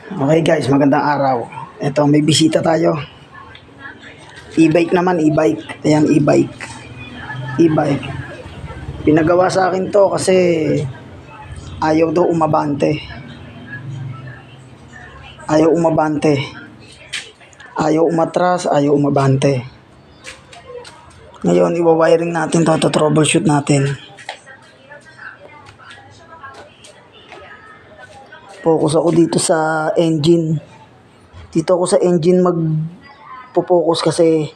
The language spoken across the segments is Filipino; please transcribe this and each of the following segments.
Okay guys, magandang araw. Ito, may bisita tayo. E-bike naman, e-bike. Ayan, e-bike. E-bike. Pinagawa sa akin to kasi ayaw daw umabante. Ayaw umabante. Ayaw umatras, ayaw umabante. Ngayon, iwa-wiring natin to, troubleshoot natin. Focus ako dito sa engine. Dito ako sa engine magpo-focus kasi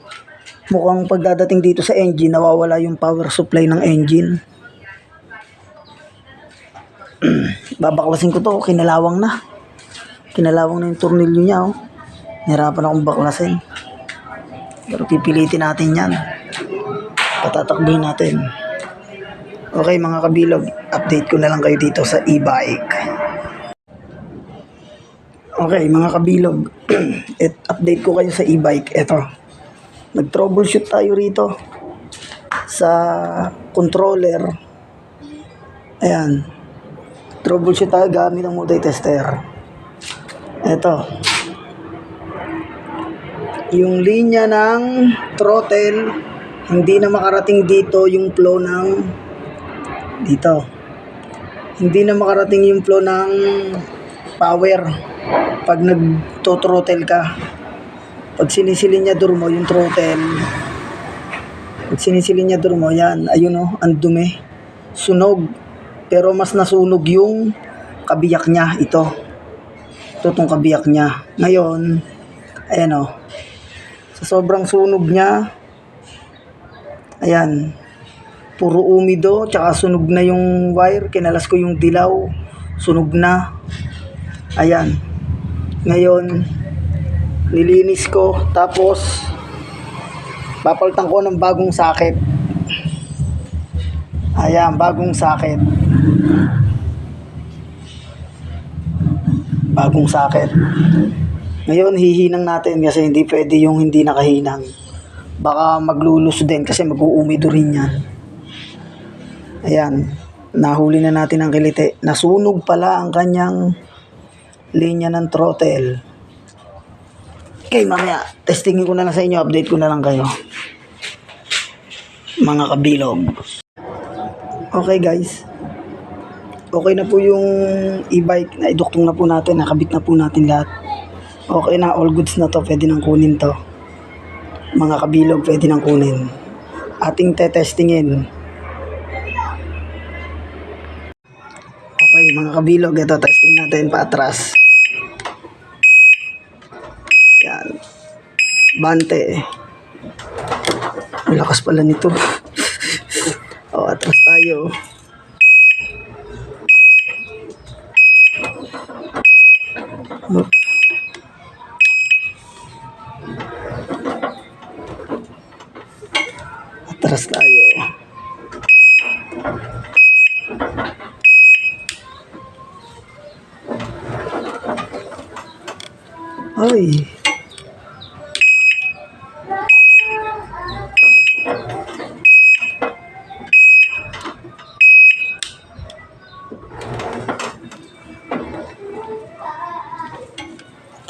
mukhang pagdadating dito sa engine, nawawala yung power supply ng engine. Babaklasin ko to, kinalawang na. Kinalawang na yung tornilyo niya, oh. Nahirapan akong baklasin. Pero pipilitin natin yan. Patatakbuhin natin. Okay mga kabilog, update ko na lang kayo dito sa e-bike. Okay mga kabilog, update ko kayo sa e-bike. Ito, nag-troubleshoot tayo rito sa controller. Ayan, troubleshoot tayo gamit ang multi-tester. Ito, yung linya ng throttle, hindi na makarating dito yung flow ng dito. Hindi na makarating yung flow ng power pag nagto-throttle ka. Pag sinisilinyador mo yung throttle, pag sinisilinyador mo yan, ayun o, ang dumi, sunog. Pero mas nasunog yung kabiyak niya. Ito itong kabiyak niya. Ngayon, ayan o, sa sobrang sunog niya, ayan, puro umido, tsaka sunog na yung wire. Kinalas ko yung dilaw, sunog na. Ayan, ngayon nilinis ko, tapos papalitan ko ng bagong socket. Ayan, bagong socket. Bagong socket. Ngayon hihinang natin kasi hindi pwede yung hindi nakahinang. Baka maglulus din kasi mag-uumido rin yan. Ayan, nahuli na natin ang kiliti. Nasunog pala ang kanyang linya ng throttle. Okay, mamaya testingin ko na lang sa inyo, update ko na lang kayo mga kabilog. Okay guys, okay na po yung e-bike, naiduktong na po natin, nakabit na po natin lahat. Okay na, all goods na to, pwede nang kunin to mga kabilog, pwede nang kunin. Ating tetestingin. Okay mga kabilog, ito testing natin paatras. Yan, bante. Malakas pala nito. O, atras tayo. Atras tayo. Ay.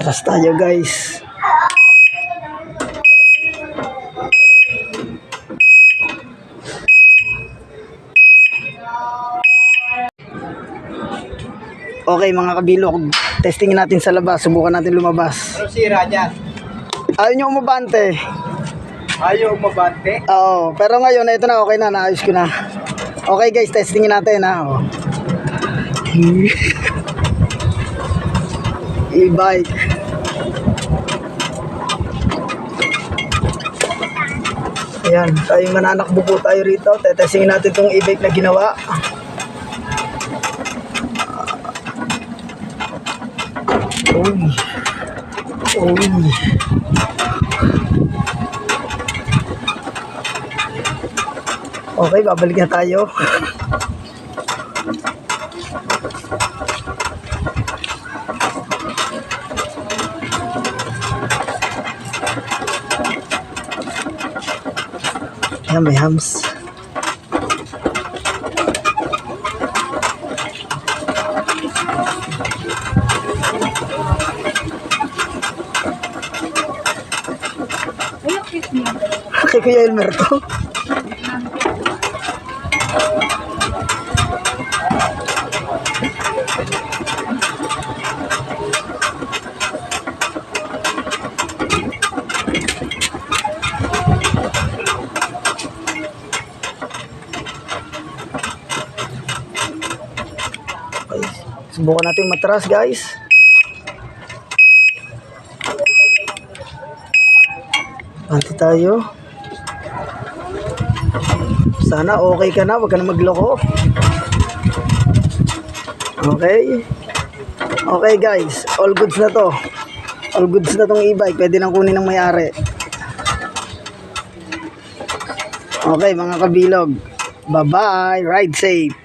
Atras tayo guys. Okay mga kabilog, testingin natin sa labas, subukan natin lumabas. Ano sira dyan? Ayaw nyo umabante. Ayaw umabante? Oo, pero ngayon, ito na, okay na, naayos ko na. Okay guys, testingin natin ha. Oh. E-bike. Ayan, tayong mananakbo po tayo rito. Tetestingin natin itong e-bike na ginawa. Uy. Uy. Okay, babalik na tayo. Ayan, may hams. Kay Kuya Elmer to. Okay. Subukan natin matras, guys. Bante tayo. Sana okay ka na, wag ka na magloko. Okay. Okay guys, all goods na to. All goods na tong e-bike, pwede nang kunin ng may-ari. Okay mga kabilog. Bye-bye, ride safe.